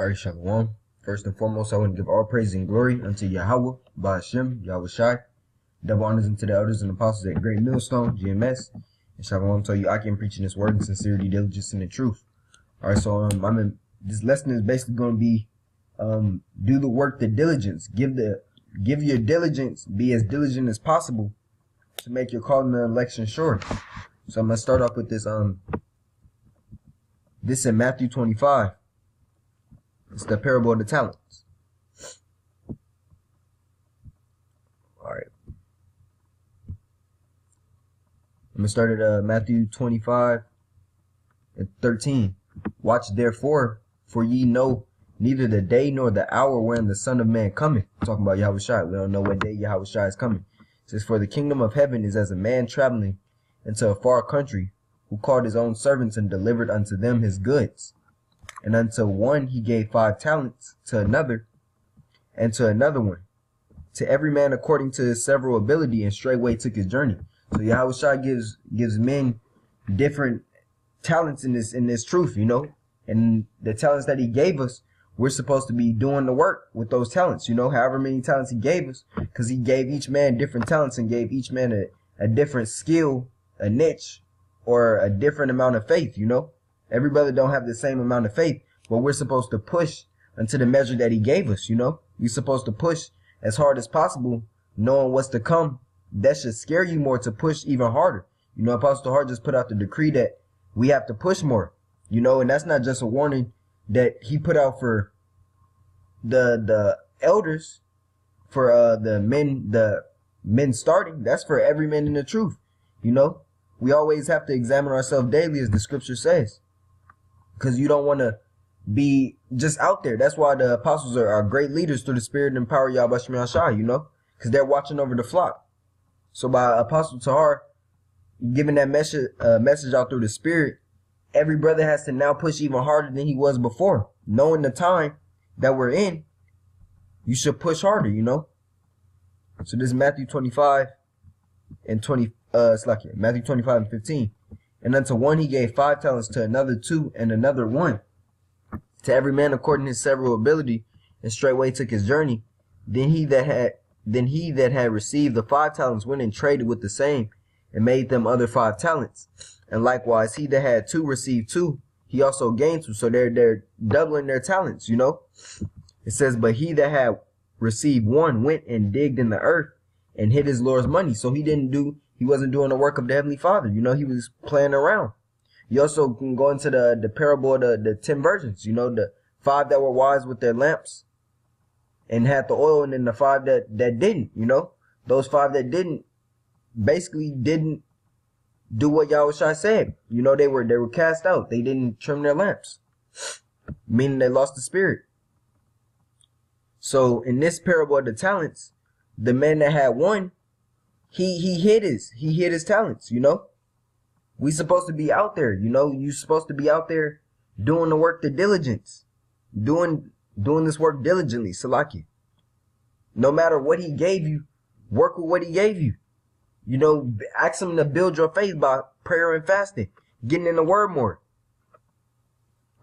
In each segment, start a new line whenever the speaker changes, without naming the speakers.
Alright, Shalom. First and foremost, I want to give all praise and glory unto Yahweh, Ba'ashem, Yahweh Shai. Double honors unto the elders and apostles at Great Millstone, GMS. And Shalom, tell you I can preach in this word in sincerity, diligence, and the truth. Alright, so this lesson is basically going to be do the work, the diligence. Give your diligence, be as diligent as possible to make your calling and election sure. So I'm going to start off with this this in Matthew 25. It's the parable of the talents. Alright. I'm going to start at Matthew 25 and 13. Watch therefore, for ye know neither the day nor the hour wherein the Son of Man cometh. I'm talking about Yahweh Shai. We don't know what day Yahweh Shai is coming. It says, for the kingdom of heaven is as a man traveling into a far country, who called his own servants and delivered unto them his goods. And unto one he gave 5 talents, to another, and to another one, to every man according to his several ability, and straightway took his journey. So Yahweh Shai gives men different talents in this truth, you know. And the talents that he gave us, we're supposed to be doing the work with those talents, you know, however many talents he gave us, because he gave each man different talents and gave each man a different skill, a niche, or a different amount of faith, you know. Every brother don't have the same amount of faith, but we're supposed to push unto the measure that he gave us, you know. We're supposed to push as hard as possible, knowing what's to come. That should scare you more to push even harder. You know, Apostle Hart just put out the decree that we have to push more, you know, and that's not just a warning that he put out for the elders, for the men starting. That's for every man in the truth, you know. We always have to examine ourselves daily, as the scripture says, because you don't want to be just out there. That's why the apostles are great leaders through the spirit and power of Yahweh Shem Shai, you know, because they're watching over the flock. So by Apostle Tahar giving that message out through the spirit, every brother has to now push even harder than he was before. Knowing the time that we're in, you should push harder, you know. So this is Matthew 25 and 20. Matthew 25 and 15. And unto one he gave 5 talents, to another 2, and another 1, to every man according to his several ability, and straightway took his journey. Then he that had received the 5 talents went and traded with the same, and made them other 5 talents. And likewise he that had 2 received 2, he also gained 2. So they're doubling their talents, you know. It says, but he that had received 1 went and digged in the earth and hid his Lord's money. So he wasn't doing the work of the Heavenly Father. You know, he was playing around. You also can go into the parable of the 10 virgins, you know, the 5 that were wise with their lamps and had the oil, and then the 5 that didn't, you know. Those 5 that didn't basically didn't do what Yahweh Shai said. You know, they were cast out. They didn't trim their lamps, meaning they lost the spirit. So in this parable of the talents, the man that had 1, he hid his talents, you know. We supposed to be out there, you know. You supposed to be out there doing the work, the diligence, doing this work diligently, Salaki. No matter what he gave you, work with what he gave you. You know, ask him to build your faith by prayer and fasting, getting in the word more.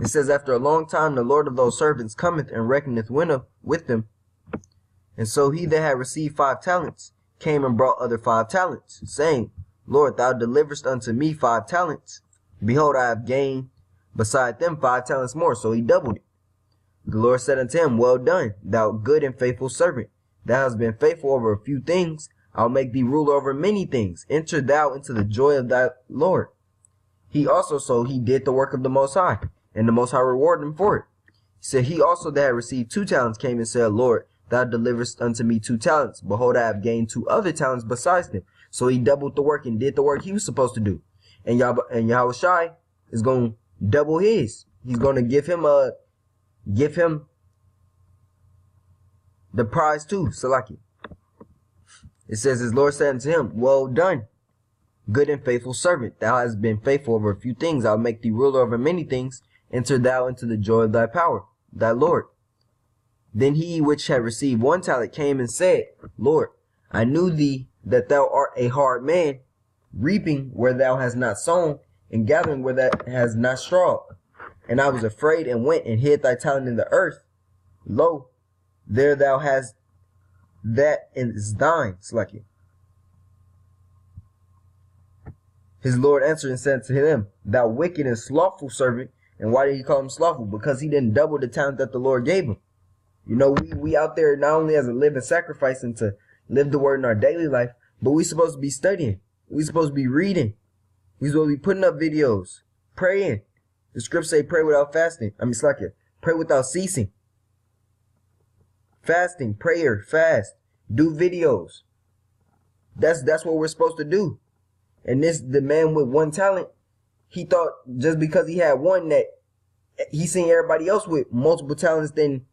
It says, after a long time the Lord of those servants cometh and reckoneth with them. And so he that had received 5 talents came and brought other 5 talents, saying, Lord, thou deliverest unto me 5 talents. Behold, I have gained beside them 5 talents more. So he doubled it. The Lord said unto him, well done, thou good and faithful servant. Thou hast been faithful over a few things. I'll make thee ruler over many things. Enter thou into the joy of thy Lord. He did the work of the Most High, and the Most High rewarded him for it. He said, he also that had received 2 talents came and said, Lord, thou deliverest unto me 2 talents. Behold, I have gained 2 other talents besides them. So he doubled the work and did the work he was supposed to do. And Yahweh Shai is going to double his. He's going to give him the prize too, Salaki. It says, his Lord said unto him, well done, good and faithful servant. Thou hast been faithful over a few things. I'll make thee ruler over many things. Enter thou into the joy of thy power, thy Lord. Then he which had received 1 talent came and said, Lord, I knew thee that thou art a hard man, reaping where thou hast not sown, and gathering where thou hast not strawed. And I was afraid and went and hid thy talent in the earth. Lo, there thou hast that is thine, Slacky. His Lord answered and said to him, thou wicked and slothful servant. And why did he call him slothful? Because he didn't double the talent that the Lord gave him. You know, we out there not only as a living sacrifice and to live the word in our daily life, but we supposed to be studying. We supposed to be reading. We supposed to be putting up videos, praying. The scriptures say pray without fasting. Slacky, pray without ceasing. Fasting, prayer, fast, do videos. That's what we're supposed to do. And the man with one talent, he thought just because he had one that he seen everybody else with multiple talents, then,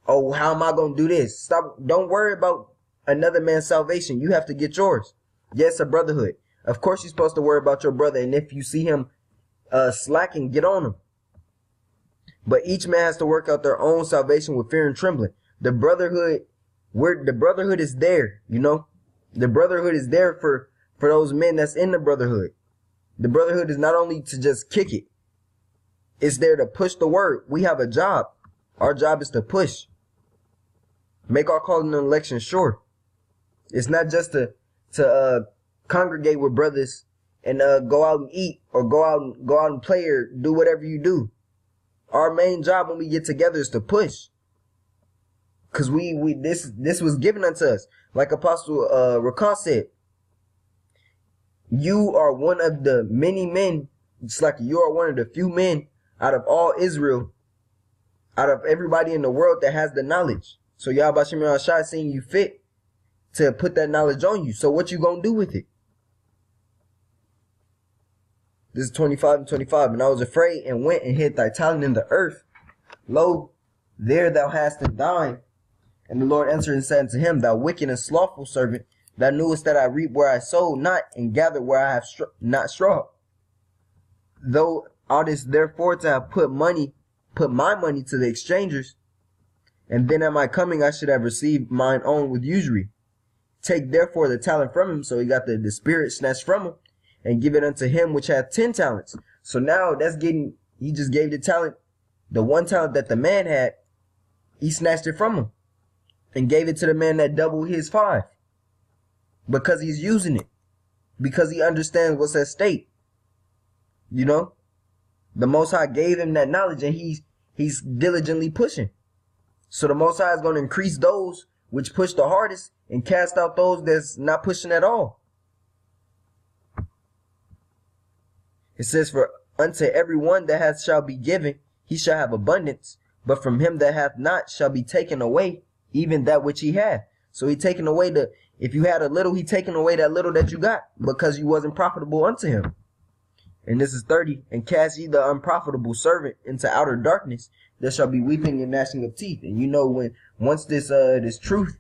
oh, how am I going to do this? Stop. Don't worry about another man's salvation. You have to get yours. Yes, a brotherhood. Of course you're supposed to worry about your brother. And if you see him slacking, get on him. But each man has to work out their own salvation with fear and trembling. The brotherhood is there, you know. The brotherhood is there for those men that's in the brotherhood. The brotherhood is not only to just kick it. It's there to push the word. We have a job. Our job is to push. Make our calling and election sure. It's not just to congregate with brothers and go out and eat or go out and play or do whatever you do. Our main job when we get together is to push. Cause this was given unto us. Like Apostle Rakan said, you are one of the many men. It's like you are one of the few men out of all Israel, out of everybody in the world that has the knowledge. So Yahweh Shem Yahshua seeing you fit to put that knowledge on you. So what you gonna do with it? This is 25 and 25. And I was afraid and went and hid thy talent in the earth. Lo, there thou hast it thine. And the Lord answered and said unto him, thou wicked and slothful servant, thou knewest that I reap where I sowed not, and gather where I have not straw. Though oughtest therefore to have put my money to the exchangers, and then at my coming I should have received mine own with usury. Take therefore the talent from him. So he got the spirit snatched from him, and give it unto him which hath 10 talents. So now he just gave the talent, the one talent that the man had, he snatched it from him and gave it to the man that doubled his 5. Because he's using it. Because he understands what's at stake. You know? The Most High gave him that knowledge and he's diligently pushing. So the Most High is going to increase those which push the hardest and cast out those that's not pushing at all. It says, for unto every one that hath shall be given, he shall have abundance. But from him that hath not shall be taken away even that which he hath. So he taken away if you had a little, he taken away that little that you got because you wasn't profitable unto him. And this is 30. And cast ye the unprofitable servant into outer darkness. There shall be weeping and gnashing of teeth. And you know, once this truth,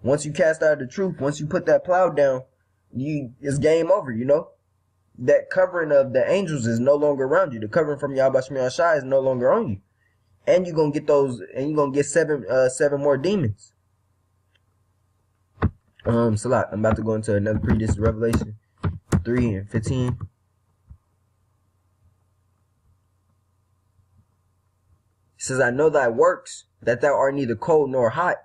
once you cast out the truth, once you put that plow down, it's game over, you know. That covering of the angels is no longer around you. The covering from Yahweh Shem Yahshua is no longer on you. And you're going to get those, and you're going to get seven more demons. Salat, I'm about to go into another this is Revelation 3 and 15. It says, I know thy works, that thou art neither cold nor hot.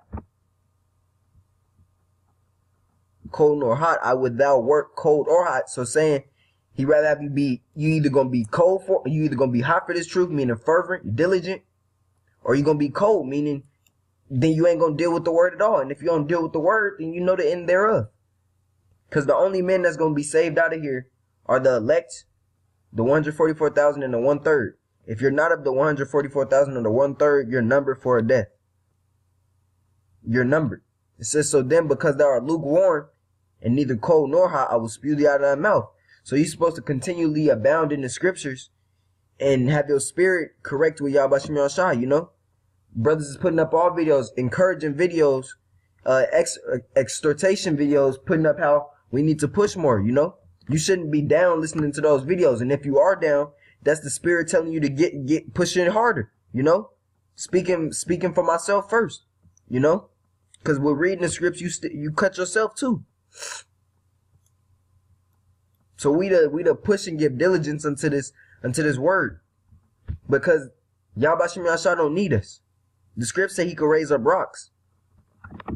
Cold nor hot. I would thou work cold or hot. So saying, he rather have you either going to be cold you either going to be hot for this truth, meaning fervent, diligent, or you're going to be cold, meaning then you ain't going to deal with the word at all. And if you don't deal with the word, then you know the end thereof. Because the only men that's going to be saved out of here are the elect, the 144,000 and the 1/3. If you're not of the 144,000 or the 1/3, you're numbered for a death. You're numbered. It says, so then because thou art lukewarm and neither cold nor hot, I will spew thee out of thy mouth. So you're supposed to continually abound in the scriptures and have your spirit correct with Yahweh Shem Yahshua, you know. Brothers is putting up all videos, encouraging videos, exhortation videos, putting up how we need to push more, you know. You shouldn't be down listening to those videos. And if you are down, that's the spirit telling you to get pushing harder, you know. Speaking for myself first, you know. Because with reading the scripts, you cut yourself too. So we the push and give diligence unto this word. Because Yahweh Shem Yahshua don't need us. The script say he could raise up rocks.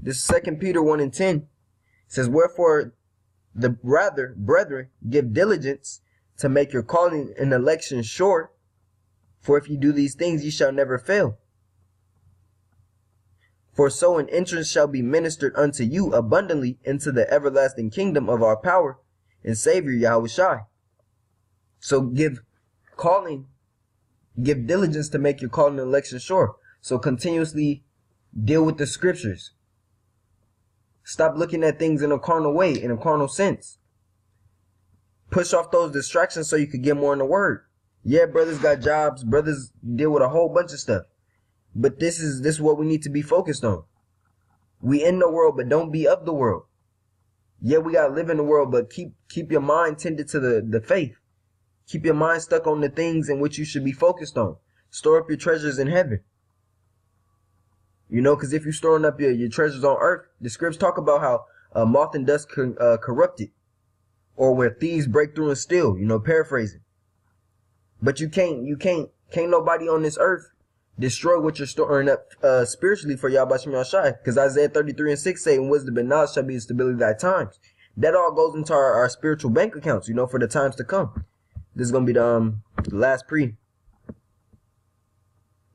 This is 2 Peter 1:10. It says, wherefore the rather, brethren, give diligence to make your calling and election sure. For if you do these things, ye shall never fail. For so an entrance shall be ministered unto you abundantly into the everlasting kingdom of our power and Savior Yahushua. So give diligence to make your calling and election sure. So continuously deal with the scriptures. Stop looking at things in a carnal way, in a carnal sense. Push off those distractions so you could get more in the word. Yeah, brothers got jobs. Brothers deal with a whole bunch of stuff. But this is what we need to be focused on. We in the world, but don't be of the world. Yeah, we gotta live in the world, but keep your mind tended to the faith. Keep your mind stuck on the things in which you should be focused on. Store up your treasures in heaven. You know, because if you're storing up your treasures on earth, the scripts talk about how moth and dust corrupt it, or where thieves break through and steal. You know, paraphrasing. But you can't nobody on this earth destroy what you're storing up spiritually for Yahweh Shem Yahshua. Because Isaiah 33:6 say, "In wisdom and knowledge shall be the stability of thy times." That all goes into our spiritual bank accounts, you know, for the times to come. This is gonna be the last pre.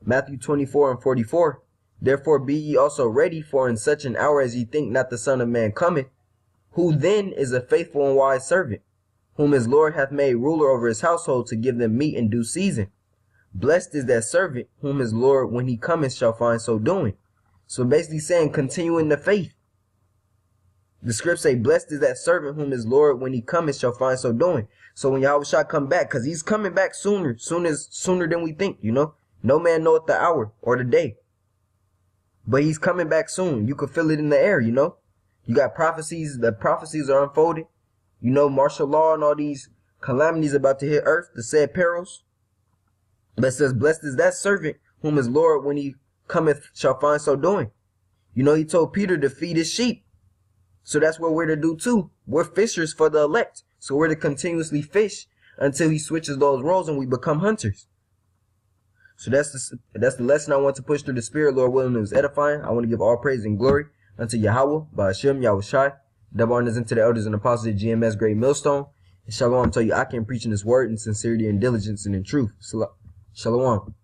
Matthew 24:44. Therefore be ye also ready, for in such an hour as ye think not the Son of Man cometh. Who then is a faithful and wise servant, whom his Lord hath made ruler over his household to give them meat in due season? Blessed is that servant whom his Lord, when he cometh, shall find so doing. So basically saying, continue in the faith. The scripts say, blessed is that servant whom his Lord, when he cometh, shall find so doing. So when Yahweh shall come back, because he's coming back sooner than we think, you know. No man knoweth the hour or the day. But he's coming back soon. You can feel it in the air, you know. You got prophecies. The prophecies are unfolded. You know, martial law and all these calamities about to hit earth, the said perils. But it says, blessed is that servant whom his Lord, when he cometh, shall find so doing. You know, he told Peter to feed his sheep. So that's what we're to do too. We're fishers for the elect. So we're to continuously fish until he switches those roles and we become hunters. So that's the lesson I want to push through the spirit, Lord willing. It was edifying. I want to give all praise and glory unto Yahweh, Ba'ashem, Yahushai. Double honors into the elders and apostles of GMS Great Millstone. And Shalom, tell you I can preach in this word in sincerity and diligence and in truth. Shalom.